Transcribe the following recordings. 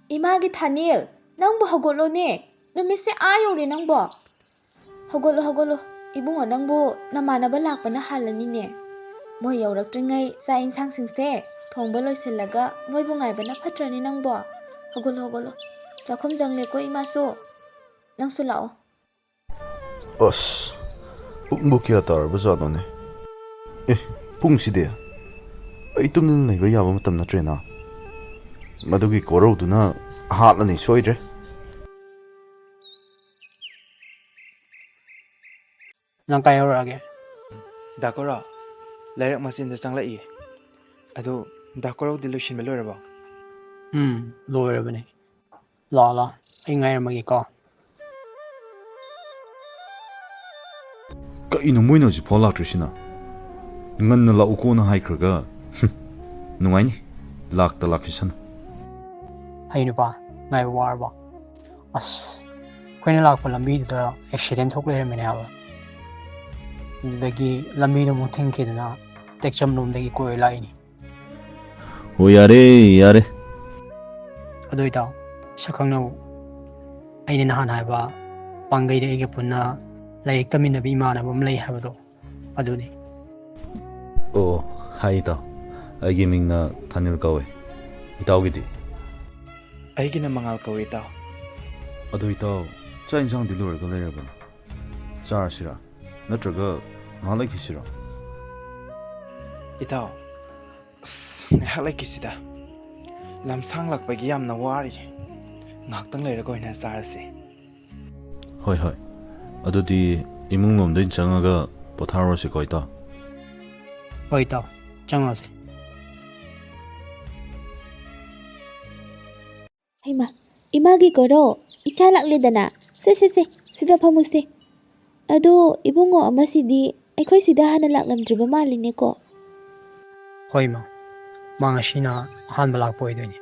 이마기 타닐, 낭보 허골로네. 누미세 아요리 낭보. 허골로. 이bungo 낭보 나마나바 락ꯄꯅ 할라니네. 모이 여ꯧꯔꯛꯇ꯭ꯔꯤꯉꯩ ꯆꯥꯛ ꯏꯟꯁꯥꯡꯁꯤꯡꯁꯦ ꯊꯣꯡꯕ ꯂꯣꯏꯁꯤꯜꯂꯒ ꯃꯣꯏꯕꯨ ꯉꯥꯏꯕꯅ ꯐꯠꯇ꯭ꯔꯅꯤ ꯅꯪꯕꯣ? ꯍꯧꯒꯠꯂꯣ. ꯆꯥꯛꯈꯨꯝ ꯆꯪꯂꯦꯀꯣ 이마ꯁꯨ. ꯅꯪꯁꯨ ꯂꯥꯛꯑꯣ. ꯑꯁ, ꯄꯨꯡꯕꯨ ꯀꯌꯥ ꯇꯥꯔꯕꯖꯥꯠꯅꯣꯅꯦ? ꯄꯨꯡꯁꯤꯗꯤ ꯑꯩ ꯇꯨꯝꯗꯅ ꯂꯩꯕ ꯌꯥꯕ ꯃꯇꯝ ꯅꯠꯇ꯭ꯔꯦꯅ. ꯃꯗꯨꯒꯤ ꯀꯣꯔꯧꯗꯨꯅ ꯍꯥꯠꯂꯅꯤ ꯁꯣꯏꯗ꯭ꯔꯦ. ꯅꯪ ꯀꯥꯏ ꯌꯧꯔꯛꯑꯒꯦ? ꯗꯥꯀꯣꯔꯥꯎ, ꯂꯩꯔꯛ ꯃꯆꯤꯟꯗ ꯆꯪꯂꯛꯏ. ꯑꯗꯨ ꯗꯥꯀꯣꯔꯥꯎꯗꯤ ꯂꯣꯏꯁꯤꯟꯕ ꯂꯣꯏꯔꯕꯣ? ꯂꯣꯏꯔꯕꯅꯦ. ꯂꯥꯛꯑꯣ. ꯑꯩ ꯉꯥꯏꯔꯝꯃꯒꯦꯀꯣ. ꯀꯩꯅꯣ ꯃꯣꯏꯅ ꯍꯧꯖꯤꯛꯐꯥꯎ ꯂꯥꯛꯇ꯭ꯔꯤꯁꯤꯅ? ꯉꯟꯅ ꯂꯥꯛꯎꯀꯣꯅ ꯍꯥꯏꯈ꯭ꯔꯒ ꯅꯨꯡꯉꯥꯏꯅꯤ. ꯂꯥꯛꯇ ꯂꯥꯛꯈꯤꯁꯅꯨ. ꯍꯩ ꯅꯨꯄꯥ, ꯉꯥꯏꯕ ꯋꯥꯔꯕꯣ? ꯑꯁ, ꯑꯩꯈꯣꯏꯅ ꯂꯥꯛꯄ ꯂꯝꯕꯤꯗꯨꯗ ꯑꯦꯛꯁꯤꯗꯦꯟ ꯊꯣꯛ ꯂꯩꯔꯝꯃꯤꯅꯦ ꯍꯥꯏꯕ. ꯑꯗꯨꯗꯒꯤ ꯂꯝꯕꯤꯗꯣ ꯑꯃꯨꯛ ꯊꯤꯡꯈꯤꯗꯅ ꯇꯦꯛꯆꯝ ꯂꯣꯝꯗꯒꯤ ꯀꯣꯏꯔ ꯂꯥꯛꯏꯅꯤ. ꯍꯣꯏ ꯌꯥꯔꯦ. ꯑꯗꯨ ꯏꯇꯥꯎ, ꯁꯛꯈꯪꯅꯧ. ꯑꯩꯅ ꯅꯍꯥꯟ ꯍꯥꯏꯕ ꯄꯥꯡꯒꯩꯗ ꯑꯩꯒ ꯄꯨꯟꯅ ꯂꯥꯏꯔꯤꯛ ꯇꯝꯃꯤꯟꯅꯕ ꯏꯃꯥꯟꯅꯕ ꯑꯃ ꯂꯩ ꯍꯥꯏꯕꯗꯣ, ꯑꯗꯨꯅꯤ. ꯑꯣ, ꯍꯥꯏ ꯏꯇꯥꯎ. ꯑꯩꯒꯤ ꯃꯤꯡꯅ ꯊꯥꯅꯤꯜ ꯀꯧꯋꯦ. ꯏꯇꯥꯎꯒꯤꯗꯤ? ꯑꯩꯒꯤꯅ ꯃꯉꯥꯜ ꯀꯧꯏ ꯏꯇꯥꯎ. ꯑꯗꯨ ꯏꯇꯥꯎ, ꯆꯥꯛ ꯏꯟꯁꯥꯡꯗꯤ ꯂꯣꯏꯔꯒ ꯂꯩꯔꯕꯅꯤ. ꯆꯥꯔꯁꯤꯔꯥ? ꯅꯠꯇ꯭ꯔꯒ ꯉꯥꯏꯍꯥꯛ ꯂꯩꯈꯤꯁꯤꯔꯣ? ꯏꯇꯥꯎ, ꯉꯥꯏꯍꯥꯛ ꯂꯩꯈꯤꯁꯤꯗ. ꯂꯝꯁꯥꯡꯂꯛꯄꯒꯤ ꯌꯥꯝꯅ ꯋꯥꯔꯤ. ꯉꯥꯏꯍꯥꯛꯇꯪ ꯂꯩꯔꯒ ꯑꯣꯏꯅ ꯆꯥꯔꯁꯤ. ꯍꯣꯏ. ꯑꯗꯨꯗꯤ ꯏꯃꯨꯡ ꯂꯣꯝꯗ ꯆꯪꯉꯒ ꯄꯣꯊꯥꯔꯨꯔꯁꯤꯀꯣ ꯏꯇꯥꯎ. ꯍꯣꯏ ꯏꯇꯥꯎ, ꯆꯪꯉꯁꯦ. ꯍꯩꯃꯥ, 이마기 거로 이차 ꯂꯥꯛꯂꯦꯗꯅ. ꯁꯦ, ꯁꯤꯗ ꯐꯝꯃꯨꯁꯦ. ꯑꯗꯣ 이bungo ꯑꯃꯁꯤꯗꯤ ꯑꯩꯈꯣꯏ ꯁꯤꯗ ꯍꯥꯟꯅ ꯂꯥꯛꯂꯝꯗ꯭ꯔꯤꯕ ꯃꯥꯜꯂꯤꯅꯦꯀꯣ? ꯍꯣꯏ ꯏꯃꯥ, ꯃꯥ ꯉꯁꯤꯅ ꯑꯍꯥꯟꯕ ꯂꯥꯛꯄ ꯑꯣꯏꯗꯣꯏꯅꯤ.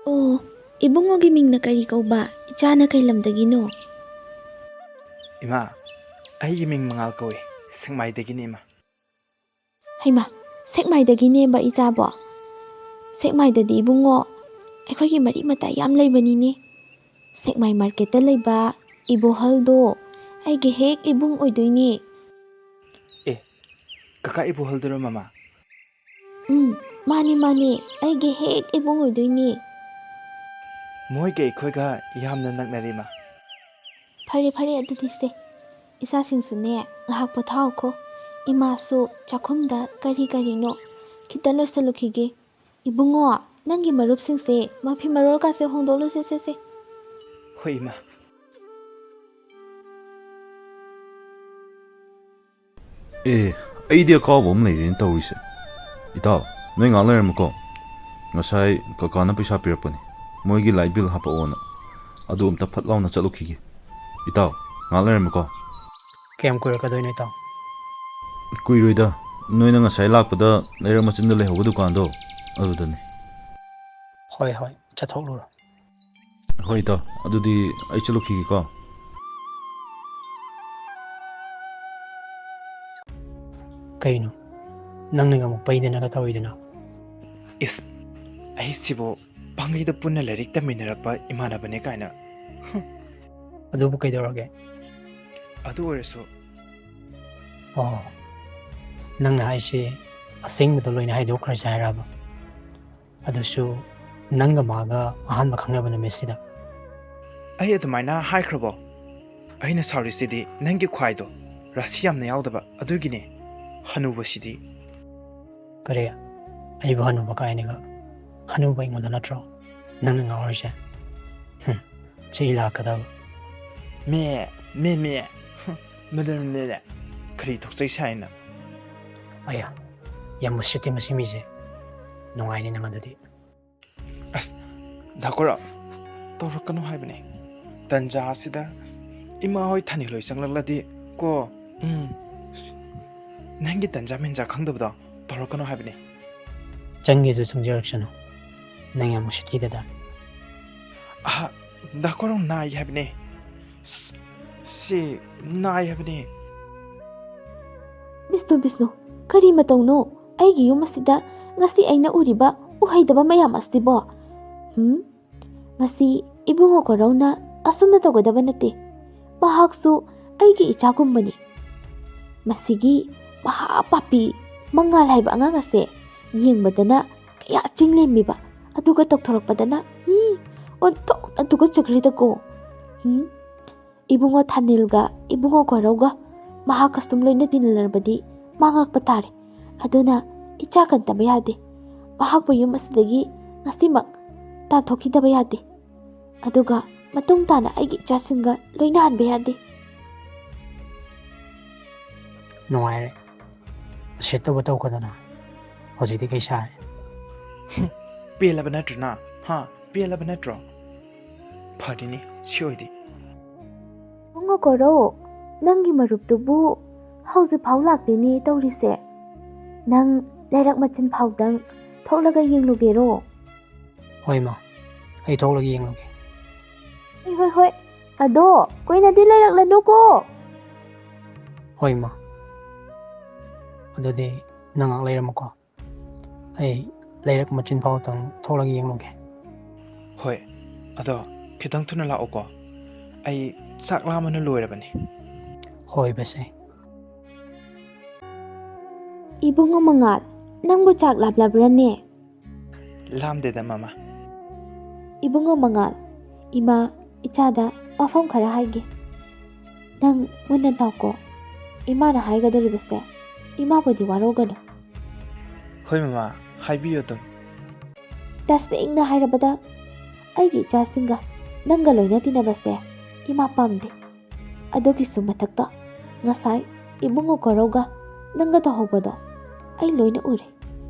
ꯑꯣ, 이bungoꯒꯤ ꯃꯤꯡꯅ ꯀꯔꯤ ꯀꯧꯕ? ꯏꯆꯥꯅ ꯀꯩ ꯂꯝꯗꯒꯤꯅꯣ? ꯏꯃꯥ, ꯑꯩꯒꯤ ꯃꯤꯡ ꯃꯉꯥꯜ ꯀꯧꯏ. ꯁꯦꯛꯃꯥꯏꯗꯒꯤꯅꯤ ꯏꯃꯥ. ꯍꯩꯃꯥ, ꯁꯦꯛꯃꯥꯏꯗꯒꯤꯅꯦꯕ ꯏꯆꯥꯕꯣ? ꯁꯦꯛꯃꯥꯏꯗꯗꯤ 이bungo ꯑꯩꯈꯣꯏꯒꯤ ꯃꯔꯤ ꯃꯇꯥ ꯌꯥꯝ ꯂꯩꯕꯅꯤꯅꯦ. ꯁꯦꯛꯃꯥꯏ ꯃꯥꯔꯀꯦꯠꯇ ꯂꯩꯕ 이보ꯍꯜꯗꯣ ꯑꯩꯒꯤ ꯍꯦꯛ 이bun ꯑꯣꯏꯗꯣꯏꯅꯦ. ꯀꯀꯥ 이보ꯍꯜꯗꯨꯔꯣ ꯃꯃꯥ? ꯃꯥꯅꯦ. ꯑꯩꯒꯤ ꯍꯦꯛ 이bun ꯑꯣꯏꯗꯣꯏꯅꯦ. ꯃꯣꯏꯒ ꯑꯩꯈꯣꯏꯒ ꯌꯥꯝꯅ ꯅꯛꯅꯔꯦ ꯏꯃꯥ. ꯐꯔꯦ ꯑꯗꯨꯗꯤ ꯁꯦ. ꯏꯆꯥꯁꯤꯡꯁꯨꯅꯦ ꯉꯥꯏꯍꯥꯛ ꯄꯣꯊꯥꯎꯀꯣ. 이마ꯁꯨ ꯆꯥꯛꯈꯨꯝꯗ ꯀꯔꯤꯅꯣ ꯈꯤꯇ ꯂꯣꯏꯁꯤꯜꯂꯨꯈꯤꯒꯦ. 이bungo, ꯅꯪꯒꯤ ꯃꯔꯨꯞꯁꯤꯡꯁꯦ ꯃꯐꯤ ꯃꯔꯣꯜꯀꯥꯁꯦ ꯍꯣꯡꯗꯣꯛꯂꯨꯁꯦ. ꯍꯣꯏ ꯏꯃꯥ. ꯑꯩꯗꯤ ꯑꯀꯥꯎꯕ ꯑꯃ ꯂꯩꯔꯦꯅ ꯇꯧꯔꯤꯁꯦ. ꯏꯇꯥꯎ, ꯅꯣꯏ ꯉꯥꯛ ꯂꯩꯔꯝꯃꯨꯀꯣ. ꯉꯁꯥꯏ ꯀꯀꯥꯅ ꯄꯩꯁꯥ ꯄꯤꯔꯛꯄꯅꯤ, ꯃꯣꯏꯒꯤ ꯂꯥꯏꯠ ꯕꯤꯜ ꯍꯥꯄꯛꯑꯣꯅ. ꯑꯗꯨ ꯑꯝꯇ ꯐꯠ ꯂꯥꯎꯅ ꯆꯠꯂꯨꯈꯤꯒꯦ. ꯏꯇꯥꯎ, ꯉꯥꯛ ꯂꯩꯔꯝꯃꯨꯀꯣ. ꯀꯌꯥꯝ ꯀꯨꯏꯔꯛꯀꯗꯣꯏꯅꯣ ꯏꯇꯥꯎ? ꯀꯨꯏꯔꯣꯏꯗ. ꯅꯣꯏꯅ ꯉꯁꯥꯏ ꯂꯥꯛꯄꯗ ꯂꯩꯔꯛ ꯃꯆꯤꯟꯗ ꯂꯩꯍꯧꯕ ꯗꯨꯀꯥꯟꯗꯣ, ꯑꯗꯨꯗꯅꯤ. ꯍꯣꯏ, ꯆꯠꯊꯣꯛꯂꯨꯔꯣ. ꯍꯣꯏ ꯏꯇꯥꯎ, ꯑꯗꯨꯗꯤ ꯑꯩ ꯆꯠꯂꯨꯈꯤꯒꯦꯀꯣ. ꯀꯩꯅꯣ, ꯅꯪꯅꯒ ꯑꯃꯨꯛ ꯄꯩꯗꯅꯒ ꯇꯧꯔꯤꯗꯨꯅ? ꯏꯁ, ꯑꯩꯁꯤꯕꯨ ꯄꯥꯡꯒꯩꯗ ꯄꯨꯟꯅ ꯂꯥꯏꯔꯤꯛ ꯇꯝꯃꯤꯟꯅꯔꯛꯄ ꯏꯃꯥꯟꯅꯕꯅꯦ ꯀꯥꯏꯅ. ꯑꯗꯨꯕꯨ ꯀꯩꯗꯧꯔꯒꯦ? ꯑꯗꯨ ꯑꯣꯏꯔꯁꯨ. ꯑꯣ, ꯅꯪꯅ ꯍꯥꯏꯁꯤ ꯑꯁꯦꯡꯕꯗꯣ ꯂꯣꯏꯅ ꯍꯥꯏꯗꯣꯛꯈ꯭ꯔꯁꯦ ꯍꯥꯏꯔꯕ? ꯑꯗꯨꯁꯨ ꯅꯪꯒ ꯃꯥꯒ ꯑꯍꯥꯟꯕ ꯈꯪꯅꯕ ꯅꯨꯃꯤꯠꯁꯤꯗ? ꯑꯩ ꯑꯗꯨꯃꯥꯏꯅ ꯍꯥꯏꯈ꯭ꯔꯕꯣ? ꯑꯩꯅ ꯁꯥꯎꯔꯤꯁꯤꯗꯤ ꯅꯪꯒꯤ ꯈ꯭ꯋꯥꯏꯗꯣ ꯔꯥꯁꯤ ꯌꯥꯝꯅ ꯌꯥꯎꯗꯕ ꯑꯗꯨꯒꯤꯅꯦ. ꯍꯅꯨꯕꯁꯤꯗꯤ. ꯀꯔꯤ? ꯑꯩꯕꯨ ꯍꯅꯨꯕ ꯀꯥꯏꯅꯒ? ꯍꯅꯨꯕ ꯑꯩꯉꯣꯟꯗ ꯅꯠꯇ꯭ꯔꯣ ꯅꯪꯅ ꯉꯥꯎꯔꯤꯁꯦ? ꯆꯩ ꯂꯥꯛꯀꯗꯕ. ꯃꯦ. ꯃꯗꯨꯅꯦ. ꯀꯔꯤ ꯊꯣꯛꯆꯩ ꯁꯥꯏꯅ? ꯑꯌꯥ, ꯌꯥꯝ ꯃꯨꯁꯤꯠꯇꯦ ꯃꯁꯤ ꯃꯤꯁꯦ. ꯅꯨꯡꯉꯥꯏꯅꯤ ꯅꯪ ꯑꯗꯨꯗꯤ. ꯑꯁ, ꯗꯥꯀꯣꯔꯥ, ꯇꯧꯔꯛꯀꯅꯨ ꯍꯥꯏꯕꯅꯦ. ꯇꯟꯖꯥ ꯑꯁꯤꯗ ꯏꯃꯥ ꯍꯣꯏ ꯊꯥꯅꯤꯜꯍꯣꯏ ꯆꯪꯂꯛꯂꯗꯤ ꯀꯣ. ꯅꯪꯒꯤ ꯇꯟꯖꯥ ꯃꯦꯟꯖꯥ ꯈꯪꯗꯕꯗꯣ ꯇꯧꯔꯛꯀꯅꯨ ꯍꯥꯏꯕꯅꯦ. ꯆꯪꯒꯦꯁꯨ ꯆꯪꯖꯔꯛꯁꯅꯨ. ꯅꯪ ꯌꯥꯝ ꯃꯨꯁꯤꯠꯈꯤꯗꯗ. ꯗꯥꯀꯣꯔꯥ ꯅꯥꯏ ꯍꯥꯏꯕꯅꯦ. ꯁꯤ ꯅꯥꯏ ꯍꯥꯏꯕꯅꯦ. ꯕꯤꯁꯅꯨ, ꯀꯔꯤ ꯃꯇꯧꯅꯣ? ꯑꯩꯒꯤ ꯌꯨꯝ ꯑꯁꯤꯗ ꯉꯁꯤ ꯑꯩꯅ ꯎꯔꯤꯕ ꯎꯍꯩꯗꯕ ꯃꯌꯥꯝ ꯑꯁꯤꯕꯣ? ꯃꯁꯤ ꯏꯕꯨꯡꯉꯣ ꯀꯣꯔꯧꯅ ꯑꯁꯨꯝꯅ ꯇꯧꯒꯗꯕ ꯅꯠꯇꯦ. ꯃꯍꯥꯛꯁꯨ ꯑꯩꯒꯤ ꯏꯆꯥꯒꯨꯝꯕꯅꯤ. ꯃꯁꯤꯒꯤ ꯃꯍꯥꯄꯥꯄꯤ ꯃꯉꯥꯜ ꯍꯥꯏꯕ ꯑꯉꯥꯡ ꯑꯁꯦ ꯌꯦꯡꯕꯗꯅ ꯀꯌꯥ ꯆꯤꯡꯂꯦꯝꯃꯤꯕ ꯑꯗꯨꯒ ꯇꯧꯊꯣꯔꯛꯄꯗꯅ ꯑꯣꯟꯊꯣꯛꯅ ꯇꯨꯀꯠꯆꯈ꯭ꯔꯦꯗꯀꯣ. ꯏꯕꯨꯡꯉꯣ ꯊꯥꯅꯤꯜꯒ ꯏꯕꯨꯡꯉꯣ ꯀꯣꯔꯧꯒ ꯃꯍꯥꯛꯀ ꯁꯨꯝ ꯂꯣꯏꯅ ꯇꯤꯟꯅꯔꯕꯗꯤ ꯃꯥꯡꯉꯛꯄ ꯇꯥꯔꯦ. ꯑꯗꯨꯅ ꯏꯆꯥ ꯀꯟꯇꯕ ꯌꯥꯗꯦ. ꯃꯍꯥꯛꯄꯨ ꯌꯨꯝ ꯑꯁꯤꯗꯒꯤ ꯉꯁꯤꯃꯛ ꯇꯥꯟꯊꯣꯛꯈꯤꯗꯕ ꯌꯥꯗꯦ. ꯑꯗꯨꯒ ꯃꯇꯨꯡ ꯇꯥꯅ ꯑꯩꯒꯤ ꯏꯆꯥꯁꯤꯡꯒ ꯂꯣꯏꯅꯍꯟꯕ ꯌꯥꯗꯦ. ꯅꯨꯡꯉꯥꯏꯔꯦ. ꯁꯤꯠꯇꯕ ꯇꯧꯈꯗꯅ ꯍꯧꯖꯤꯛꯇꯤ ꯀꯩ ꯁꯥꯔꯦ? ꯄꯦꯜꯂꯕ ꯅꯠꯇ꯭ꯔꯅ ꯍꯥ ꯄꯦꯜꯂꯕ ꯅꯠꯇ꯭ꯔꯣ? ꯐꯔꯤꯅꯤ ꯁꯤ ꯑꯣꯏꯗꯤ. ꯏꯕꯨꯡꯉꯣ ꯀꯣꯔꯧ, ꯅꯪꯒꯤ ꯃꯔꯨꯞꯇꯨꯕꯨ ꯍꯧꯖꯤꯛꯐꯥꯎ ꯂꯥꯛꯇꯦꯅꯦ ꯇꯧꯔꯤꯁꯦ. ꯅꯪ ꯂꯩꯔꯛ ꯃꯆꯤꯟ ꯐꯥꯎꯗꯪ ꯊꯣꯛꯂꯒ ꯌꯦꯡꯂꯨꯒꯦꯔꯣ? ꯍꯣꯏ ꯃꯥ, ꯑꯩ ꯊꯣꯛꯂꯒ ꯌꯦꯡꯂꯨꯒꯦ. ꯍꯣꯏ. ꯑꯗꯣ ꯀꯨꯏꯅꯗꯤ ꯂꯩꯔꯛꯂꯅꯨꯀꯣ. ꯍꯣꯏ ꯃꯥ. ꯑꯗꯨꯗꯤ ꯅꯪ ꯉꯥꯛ ꯂꯩꯔꯝꯃꯨꯀꯣ. ꯑꯩ ꯂꯩꯔꯛ ꯃꯆꯤꯟ ꯐꯥꯎꯇꯪ ꯊꯣꯛꯂꯒ ꯌꯦꯡꯂꯨꯒꯦ. ꯍꯣꯏ, ꯑꯗꯣ ꯈꯤꯇꯪ ꯊꯨꯅ ꯂꯥꯛꯑꯣꯀꯣ. ꯑꯩ ꯆꯥꯛ ꯂꯥꯝꯕꯅ ꯂꯣꯏꯔꯕꯅꯤ. ꯍꯣꯏ ꯕꯁꯦ. ꯏꯕꯨꯡꯉꯣ ꯃꯉꯥꯜ, ꯅꯪꯕꯨ ꯆꯥꯛ ꯂꯥꯝꯂꯕ꯭ꯔꯅꯦ? ꯂꯥꯝꯗꯦꯗ ꯃꯃꯥ. ꯏꯕꯨꯡꯉꯣ ꯃꯉꯥꯜ, ꯏꯃꯥ ꯏꯆꯥꯗ ꯋꯥꯐꯝ ꯈꯔ ꯍꯥꯏꯒꯦ. ꯅꯪ ꯃꯨꯟꯅ ꯇꯥꯎꯀꯣ. ꯏꯃꯥꯅ ꯍꯥꯏꯒꯗꯧꯔꯤꯕꯁꯦ ꯏꯃꯥꯕꯨꯗꯤ ꯋꯥꯔꯧꯒꯅꯨ. ꯍꯣꯏ ꯃꯃꯥ, ꯍꯥꯏꯕꯤꯌꯨ ꯑꯗꯨꯝ. ꯇꯁꯦꯡꯅ ꯍꯥꯏꯔꯕꯗ ꯑꯩꯒꯤ ꯏꯆꯥꯁꯤꯡꯒ ꯅꯪꯒ ꯂꯣꯏꯅ ꯇꯤꯟꯅꯕꯁꯦ ꯏꯃꯥ ꯄꯥꯝꯗꯦ. ꯑꯗꯨꯒꯤꯁꯨ ꯃꯊꯛꯇ ꯉꯁꯥꯏ ꯏꯕꯨꯡꯉꯣ ꯀꯣꯔꯧꯒ ꯅꯪꯒ ꯇꯧꯍꯧꯕꯗꯣ ꯑꯩ ꯂꯣꯏꯅ ꯎꯔꯦ.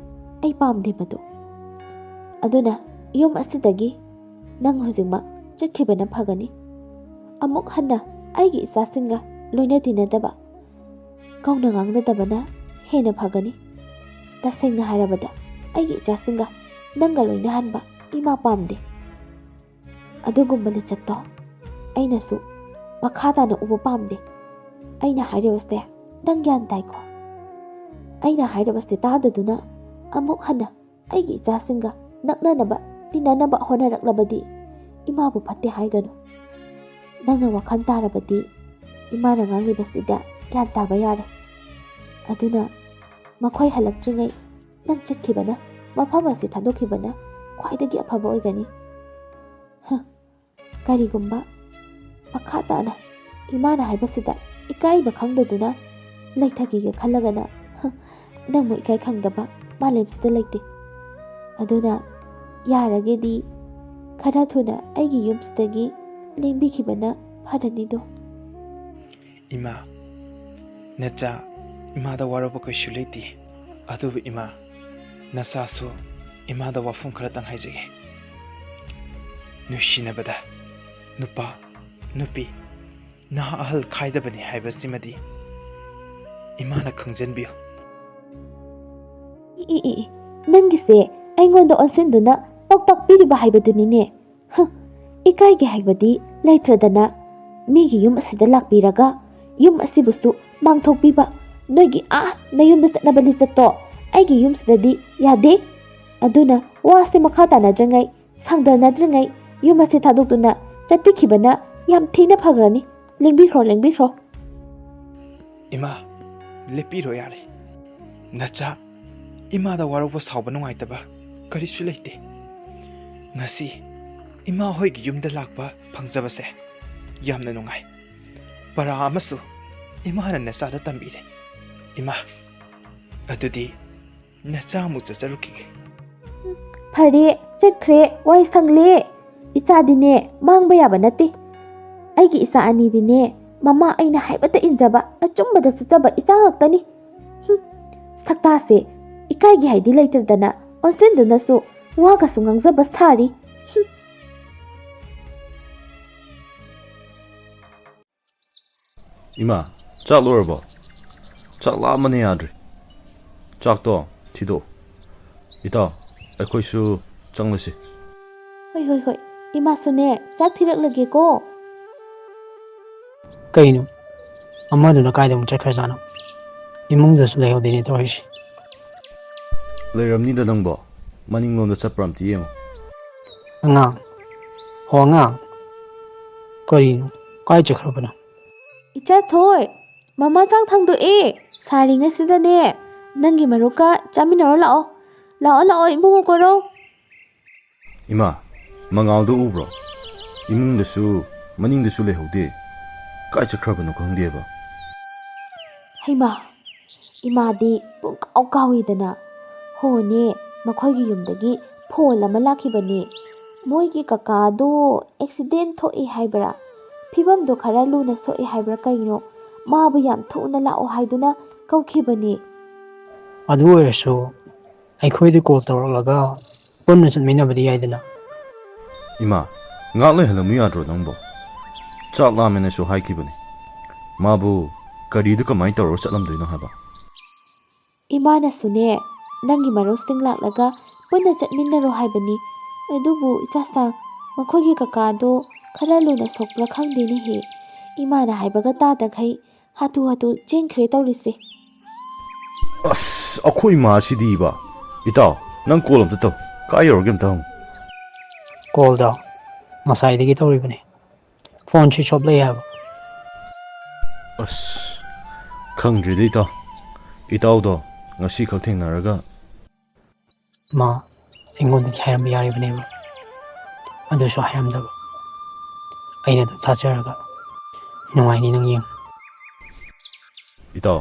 ꯑꯩ ꯄꯥꯝꯗꯦ ꯃꯗꯨ. ꯑꯗꯨꯅ ꯌꯨꯝ ꯑꯁꯤꯗꯒꯤ ꯅꯪ ꯍꯧꯖꯤꯛꯃꯛ ꯆꯠꯈꯤꯕꯅ ꯐꯒꯅꯤ. ꯑꯃꯨꯛ ꯍꯟꯅ ꯑꯩꯒꯤ ꯏꯆꯥꯁꯤꯡꯒ ꯂꯣꯏꯅ ꯇꯤꯟꯅꯗꯕ, ꯀꯧꯅ ꯉꯥꯡꯅꯗꯕꯅ ꯍꯦꯟꯅ ꯐꯒꯅꯤ. ꯇꯁꯦꯡꯅ ꯍꯥꯏꯔꯕꯗ ꯑꯩꯒꯤ ꯏꯆꯥꯁꯤꯡꯒ ꯅꯪꯒ ꯂꯣꯏꯅꯍꯟꯕ ꯏꯃꯥ ꯄꯥꯝꯗꯦ. ꯑꯗꯨꯒꯨꯝꯕ ꯂꯤꯆꯠꯇꯣ ꯑꯩꯅꯁꯨ ꯃꯈꯥ ꯇꯥꯅ ꯎꯕ ꯄꯥꯝꯗꯦ. ꯑꯩꯅ ꯍꯥꯏꯔꯤꯕꯁꯦ ꯅꯪ ꯒ꯭ꯌꯥꯟ ꯇꯥꯏꯀꯣ? ꯑꯩꯅ ꯍꯥꯏꯔꯤꯕꯁꯦ ꯇꯥꯗꯗꯨꯅ ꯑꯃꯨꯛ ꯍꯟꯅ ꯑꯩꯒꯤ ꯏꯆꯥꯁꯤꯡꯒ ꯅꯛꯅꯅꯕ ꯇꯤꯟꯅꯅꯕ ꯍꯣꯠꯅꯔꯛꯂꯕꯗꯤ ꯏꯃꯥꯕు ꯐꯠꯇꯦ ꯍꯥꯏꯒꯅꯨ. ꯅꯪꯅ ꯋꯥꯈꯜ ꯇꯥꯔꯕꯗꯤ ꯏꯃꯥꯅ ꯉꯥꯡꯂꯤꯕꯁꯤꯗ ꯒ꯭ꯌꯥꯟ ꯇꯥꯕ ꯌꯥꯔꯦ. ꯑꯗꯨꯅ ꯃꯈꯣꯏ ꯍꯜꯂꯛꯇ꯭ꯔꯤꯉꯩ ꯅꯪ ꯆꯠꯈꯤꯕꯅ, ꯃꯐꯝ ꯑꯁꯤ ꯊꯥꯗꯣꯛꯈꯤꯕꯅ ꯈ꯭ꯋꯥꯏꯗꯒꯤ ꯑꯐꯕ ꯑꯣꯏꯒꯅꯤ. ꯀꯔꯤꯒꯨꯝꯕ ꯃꯈꯥ ꯇꯥꯅ ꯏꯃꯥꯅ ꯍꯥꯏꯕꯁꯤꯗ ꯏꯀꯥꯏꯕ ꯈꯪꯗꯗꯨꯅ ꯂꯩꯊꯈꯤꯒꯦ ꯈꯜꯂꯒꯅ ꯅꯪꯕꯨ ꯏꯀꯥꯏ ꯈꯪꯗꯕ ꯃꯥꯂꯦꯝꯁꯤꯗ ꯂꯩꯇꯦ. ꯑꯗꯨꯅ ꯌꯥꯔꯒꯗꯤ ꯈꯔ ꯊꯨꯅ ꯑꯩꯒꯤ ꯌꯨꯝꯁꯤꯗꯒꯤ ꯂꯦꯡꯕꯤꯈꯤꯕꯅ ꯐꯔꯅꯤꯗꯣ. ꯏꯃꯥ, ꯅꯆꯥ ꯏꯃꯥꯗ ꯋꯥꯔꯧꯕ ꯀꯩꯁꯨ ꯂꯩꯇꯦ. ꯑꯗꯨꯕꯨ ꯏꯃꯥ, ꯅꯆꯥꯁꯨ ꯏꯃꯥꯗ ꯋꯥꯐꯝ ꯈꯔꯇꯪ ꯍꯥꯏꯖꯒꯦ. ꯅꯨꯡꯁꯤꯅꯕꯗ ꯅꯨꯄꯥ ꯅꯨꯄꯤ ꯅꯍꯥ ꯑꯍꯜ ꯈꯥꯏꯗꯕꯅꯤ ꯍꯥꯏꯕꯁꯤꯃꯗꯤ ꯏꯃꯥꯅ ꯈꯪꯖꯟꯕꯤꯌꯨ. ꯅꯪꯒꯤꯁꯦ ꯑꯩꯉꯣꯟꯗ ꯑꯣꯟꯁꯤꯟꯗꯨꯅ ꯄꯥꯎꯇꯥꯛ ꯄꯤꯔꯤꯕ ꯍꯥꯏꯕꯗꯨꯅꯤꯅꯦ. ꯏꯀꯥꯏꯒꯦ ꯍꯥꯏꯕꯗꯤ ꯂꯩꯇ꯭ꯔꯗꯅ ꯃꯤꯒꯤ ꯌꯨꯝ ꯑꯁꯤꯗ ꯂꯥꯛꯄꯤꯔꯒ ꯌꯨm ꯑꯁꯤꯕꯨꯁꯨ ꯃꯥꯡꯊꯣꯛꯄꯤꯕ ꯅꯣꯏꯒꯤ ꯅꯌꯨꯝꯗ ꯆꯠꯅꯕ ꯂꯤꯆꯠꯇꯣ ꯑꯩꯒꯤ ꯌꯨꯝꯁꯤꯗꯗꯤ ꯌꯥꯗꯦ. ꯑꯗꯨꯅ ꯋꯥꯁꯦ ꯃꯈꯥ ꯇꯥꯅꯗ꯭ꯔꯤꯉꯩ, ꯁꯥꯡꯗꯅꯗ꯭ꯔꯤꯉꯩ ꯌꯨꯝ ꯑꯁꯤ ꯊꯥꯗꯣꯛꯇꯨꯅ ꯆꯠꯄꯤꯈꯤꯕꯅ ꯌꯥꯝ ꯊꯤꯅ ꯐꯈ꯭ꯔꯅꯤ. ꯂꯦꯡꯕꯤꯈ꯭ꯔꯣ. ꯏꯃꯥ, ꯂꯦꯞꯄꯤꯔꯣ ꯌꯥꯔꯦ. ꯅꯆꯥ ꯏꯃꯥꯗ ꯋꯥꯔꯧꯕ ꯁꯥꯎꯕ ꯅꯨꯡꯉꯥꯏꯇꯕ ꯀꯔꯤꯁꯨ ꯂꯩꯇꯦ. ꯉꯁꯤ ꯏꯃꯥ ꯍꯣꯏꯒꯤ ꯌꯨꯝꯗ ꯂꯥꯛꯄ ꯐꯪꯖꯕꯁꯦ ꯌꯥꯝꯅ ꯅꯨꯡꯉꯥꯏ. ꯄꯔꯥ ꯑꯃꯁꯨ ꯏꯃꯥꯅ ꯅꯆꯥꯗ ꯇꯝꯕꯤꯔꯦ. ꯏꯃꯥ, ꯑꯗꯨꯗꯤ ꯅꯆꯥ ꯑꯃꯨꯛ ꯆꯠꯆꯔꯨꯈꯤꯒꯦ. ꯐꯔꯦ, ꯆꯠꯈ꯭ꯔꯦ. ꯋꯥꯏ ꯁꯪꯂꯦ. ꯏꯆꯥꯗꯤꯅꯦ ꯃꯥꯡꯕ ꯌꯥꯕ ꯅꯠꯇꯦ. ꯑꯩꯒꯤ ꯏꯆꯥ ꯑꯅꯤꯗꯤꯅꯦ ꯃꯃꯥ ꯑꯩꯅ ꯍꯥꯏꯕꯇ ꯏꯟꯖꯕ, ꯑꯆꯨꯝꯕꯗ ꯆꯠꯆꯕ ꯏꯆꯥ ꯉꯥꯛꯇꯅꯤ. ꯁꯛꯇꯥꯁꯦ ꯏꯀꯥꯏꯒꯤ ꯍꯥꯏꯗꯤ ꯂꯩꯇ꯭ꯔꯗꯅ ꯑꯣꯟꯁꯤꯟꯗꯨꯅꯁꯨ ꯋꯥꯒꯁꯨ ꯉꯥꯡꯖꯕ ꯁꯥꯔꯤ. ꯏꯃꯥ, ꯆꯥꯛ ꯂꯣꯏꯔꯕꯣ? ꯆꯥꯛ ꯂꯥꯝꯕꯅ ꯌꯥꯗ꯭ꯔꯦ. ꯆꯥꯛꯇꯣ ꯊꯤꯗꯣꯛꯑꯣ. ꯏꯇꯥꯎ, ꯑꯩꯈꯣꯏꯁꯨ ꯆꯪꯂꯁꯤ. ꯍꯣꯏ. ꯏꯃꯥꯁꯨꯅꯦ ꯆꯥꯛ ꯊꯤꯔꯛꯂꯒꯦꯀꯣ. ꯀꯩꯅꯣ? ꯑꯃꯗꯨꯅ ꯀꯥꯏꯗ ꯑꯃꯨꯛ ꯆꯠꯈ꯭ꯔꯖꯥꯠꯅꯣ? ꯏꯃꯨꯡꯗꯁꯨ ꯂꯩꯍꯧꯗꯦꯅꯦ ꯇꯧꯔꯤꯁꯦ. ꯂꯩꯔꯝꯅꯤꯗ ꯅꯪꯕꯣ. ꯃꯅꯤꯡꯂꯣꯝꯗ ꯆꯠꯄ꯭ꯔꯥ ꯑꯝꯇ ꯌꯦꯡꯉꯣ. ꯑꯉꯥꯡ, ꯍꯣ ꯑꯉꯥꯡ ꯀꯔꯤꯅꯣ ꯀꯥꯏ ꯆꯠꯈ꯭ꯔꯕꯅꯣ? ꯏꯆꯥ ꯊꯣꯏ, ꯃꯃꯥ ꯆꯥꯛ ꯊꯥꯡꯗꯣꯛꯑꯦ. ꯁꯥꯔꯤꯉꯩꯁꯤꯗꯅꯦ ꯅꯪꯒꯤ ꯃꯔꯨꯞꯀ ꯆꯥꯃꯤꯟꯅꯔꯣ ꯂꯥꯛꯑꯣ. ꯂꯥꯛꯑꯣ ꯏꯕꯨꯡꯉꯣ ꯀꯣꯔꯧ. 이마, 망아도 우브로. 이문데수, 마닝데수 레호데. 까이츠크라브노 강디에바. ꯍꯩꯃꯥ, ꯏꯃꯥꯗꯤ ꯄꯨꯡꯀꯥꯎ ꯀꯥꯎꯏꯗꯅ. ꯍꯣꯅꯦ, ꯃꯈꯣꯏꯒꯤ ꯌꯨꯝꯗꯒꯤ ꯐꯣꯟ ꯑꯃ ꯂꯥꯛꯈꯤꯕꯅꯦ. ꯃꯣꯏꯒꯤ ꯀꯀꯥꯗꯣ ꯑꯦꯛꯁꯤꯗꯦꯟ ꯊꯣꯛꯏ ꯍꯥꯏꯕ꯭ꯔꯥ? ꯐꯤꯕꯝꯗꯣ ꯈꯔ ꯂꯨꯅ ꯁꯣꯛꯏ ꯍꯥꯏꯕ꯭ꯔꯥ ꯀꯩꯅꯣ? ꯃꯥꯕꯨ ꯌꯥꯝ ꯊꯨꯅ ꯂꯥꯛꯑꯣ ꯍꯥꯏꯗꯨꯅ ꯀꯧꯈꯤꯕꯅꯦ. ꯑꯗꯨ ꯑꯣꯏꯔꯁꯨ ꯑꯩꯈꯣꯏꯗ ꯀꯣꯜ ꯇꯧꯔꯛꯂꯒ ꯄꯨꯟꯅ ꯆꯠꯃꯤꯟꯅꯕꯗꯤ ꯌꯥꯏꯗꯅ. 이마, ngakle halamu yadro nangbo. ꯆꯥꯛ ꯂꯥꯝꯃꯦꯅꯁꯨ ꯍꯥꯏꯈꯤꯕꯅꯤ. ꯃꯥꯕꯨ ꯀꯔꯤꯗ ꯀꯃꯥꯏ ꯇꯧꯔꯒ ꯆꯠꯂꯝꯗꯣꯏꯅꯣ ꯍꯥꯏꯕ. ꯏꯃꯥꯅꯁꯨꯅꯦ ꯅꯪꯒꯤ ꯃꯔꯨꯞꯁꯤꯡ ꯂꯥꯛꯂꯒ ꯄꯨꯟꯅ ꯆꯠꯃꯤꯟꯅꯔꯣ ꯍꯥꯏꯕꯅꯤ. ꯑꯗꯨꯕꯨ ꯏꯆꯥꯁꯥꯡ, ꯃꯈꯣꯏꯒꯤ ꯀꯀꯥꯗꯣ ꯈꯔ ꯂꯨꯅ ꯁꯣꯛꯄ꯭ꯔꯥ ꯈꯪꯗꯦꯅꯦꯍꯦ. ꯏꯃꯥꯅ ꯍꯥꯏꯕꯒ ꯇꯥꯗꯈꯩ ꯍꯥꯊꯨ ꯆꯦꯟꯈ꯭ꯔꯦ ꯇꯧꯔꯤꯁꯦ. ꯑꯁ, ꯑꯩꯈꯣꯏ ꯃꯥꯁꯤꯗꯤꯕ. ꯏꯇꯥꯎ, ꯅꯪ ꯀꯣꯜ ꯑꯝꯇ ꯇꯧ. ꯀꯥꯏ ꯌꯧꯔꯒꯦ ꯑꯝꯇ ꯍꯪꯉꯨ. ꯀꯣꯜꯗꯣ ꯉꯁꯥꯏꯗꯒꯤ ꯇꯧꯔꯤꯕꯅꯤ. ꯐꯣꯟ ꯁ꯭ꯋꯤꯆ ꯑꯣꯐ ꯂꯩ ꯍꯥꯏꯕ. ꯑꯁ, ꯈꯪꯗ꯭ꯔꯤꯗ ꯏꯇꯥꯎ. ꯏꯇꯥꯎꯗꯣ ꯉꯁꯤ ꯈꯛ ꯊꯦꯡꯅꯔꯒ ꯃꯥ ꯑꯩꯉꯣꯟꯗꯒꯤ ꯍꯥꯏꯔꯝꯕ ꯌꯥꯔꯤꯕꯅꯦꯕ. ꯑꯗꯨꯁꯨ ꯍꯥꯏꯔꯝꯗꯕ. ꯑꯩꯅ ꯑꯗꯨꯝ ꯊꯥꯖꯔꯒ ꯅꯨꯡꯉꯥꯏꯅꯤ ꯅꯪ ꯌꯦꯡꯉꯨ. 이따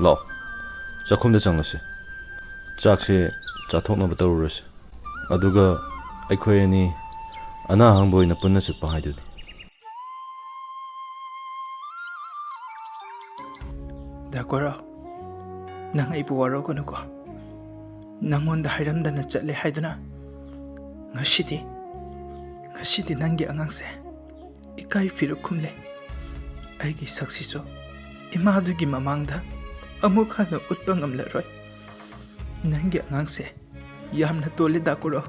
ꯂꯥꯛꯑꯣ. ꯆꯥꯛꯈꯨꯝꯗ ꯆꯪꯂꯁꯤ. ꯆꯥꯛꯁꯦ ꯆꯥꯊꯣꯛꯅꯕ ꯇꯧꯔꯨꯔꯁꯤ. ꯑꯗꯨꯒ ꯑꯩꯈꯣꯏ ꯑꯅꯤ ꯑꯅꯥ ꯑꯍꯪꯕ ꯑꯣꯏꯅ ꯄꯨꯟꯅ ꯆꯠꯄ ꯍꯥꯏꯗꯨꯅꯤ. ꯗꯥꯀꯣꯔꯣ, ꯅꯪ ꯑꯩꯕꯨ ꯋꯥꯔꯧꯒꯅꯨꯀꯣ. ꯅꯪꯉꯣꯟꯗ ꯍꯥꯏꯔꯝꯗꯅ ꯆꯠꯂꯦ ꯍꯥꯏꯗꯨꯅ ꯉꯁꯤꯗꯤ ꯅꯪꯒꯤ ꯑꯉꯥꯡꯁꯦ ꯏꯀꯥꯏ ꯐꯤꯔꯨꯛ ꯈꯨꯝꯂꯦ. ꯑꯩꯒꯤ ꯁꯛꯁꯤꯁꯨ ꯏꯃꯥꯗꯨꯒꯤ ꯃꯃꯥꯡꯗ ꯑꯃꯨꯛ ꯍꯟꯅ ꯎꯠꯄ ꯉꯝꯂꯔꯣꯏ. ꯅꯪꯒꯤ ꯑꯉꯥꯡꯁꯦ ꯌꯥꯝꯅ ꯇꯣꯜꯂꯦ ꯗꯥꯀꯣꯔꯣ.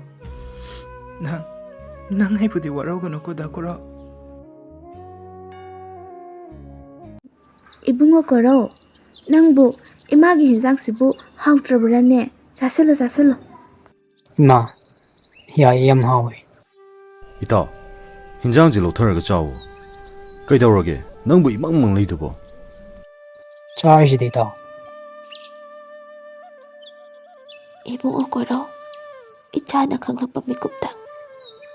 ꯅꯪ ꯑꯩꯕꯨꯗꯤ ꯋꯥꯔꯧꯒꯅꯨꯀꯣ ꯗꯥꯀꯣꯔꯣ. ꯏꯕꯨꯡꯉꯣ ꯀꯣꯔꯧ, ꯅꯪꯕꯨ ꯏꯃꯥꯒꯤ ꯍꯤꯟꯖꯥꯡꯁꯤꯕꯨ ꯍꯥꯎꯇ꯭ꯔꯕ꯭ꯔꯥꯅꯦ? ꯆꯥꯁꯤꯜꯂꯣ. ꯏꯃꯥ, ꯌꯥꯏꯌꯦ, ꯌꯥꯝ ꯍꯥꯎꯋꯦ. 이따, 흰장지 ꯂꯧꯊꯔꯒ ꯆꯥꯎ. ꯀꯩꯗꯧꯔꯒꯦ? ꯅꯪꯕꯨ ꯏꯃꯪ ꯂꯩꯗꯨꯕꯣ? ꯆꯥꯔꯤꯁꯤꯗꯤ ꯏꯇꯥꯎ. ꯏꯕꯨꯡꯉꯣ ꯀꯣꯔꯧ, ꯏꯆꯥꯅ ꯈꯪꯂꯛꯄ ꯃꯤꯀꯨꯞꯇ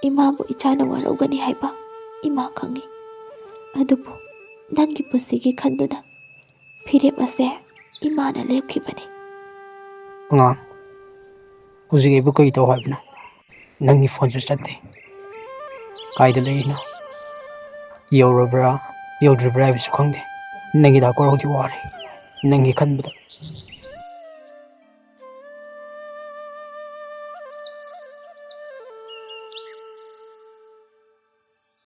ꯏꯃꯥꯕꯨ ꯏꯆꯥꯅ ꯋꯥꯔꯧꯒꯅꯤ ꯍꯥꯏꯕ ꯏꯃꯥ ꯈꯪꯉꯤ. ꯑꯗꯨꯕꯨ ꯅꯪꯒꯤ ꯄꯨꯟꯁꯤꯒꯤ ꯈꯟꯗꯨꯅ ꯐꯤꯔꯦꯞ ꯑꯁꯦ ꯏꯃꯥꯅ ꯂꯦꯞꯈꯤꯕꯅꯤ. ꯑꯉꯥꯡ, ꯍꯧꯖꯤꯛ ꯑꯩꯕꯨ ꯀꯔꯤ ꯇꯧ ꯍꯥꯏꯕꯅꯣ? ꯅꯪꯒꯤ ꯐꯣꯟꯁꯨ ꯆꯠꯇꯦ. ꯀꯥꯏꯗ ꯂꯩꯔꯤꯅꯣ? ꯌꯧꯔꯕ꯭ꯔꯥ ꯌꯧꯗ꯭ꯔꯤꯕ꯭ꯔꯥ ꯍꯥꯏꯕꯁꯨ ꯈꯪꯗꯦ. ꯅꯪꯒꯤ ꯗꯥꯀꯣꯔꯧꯒꯤ ꯋꯥꯔꯦ. ꯅꯪꯒꯤ ꯈꯟꯕꯗ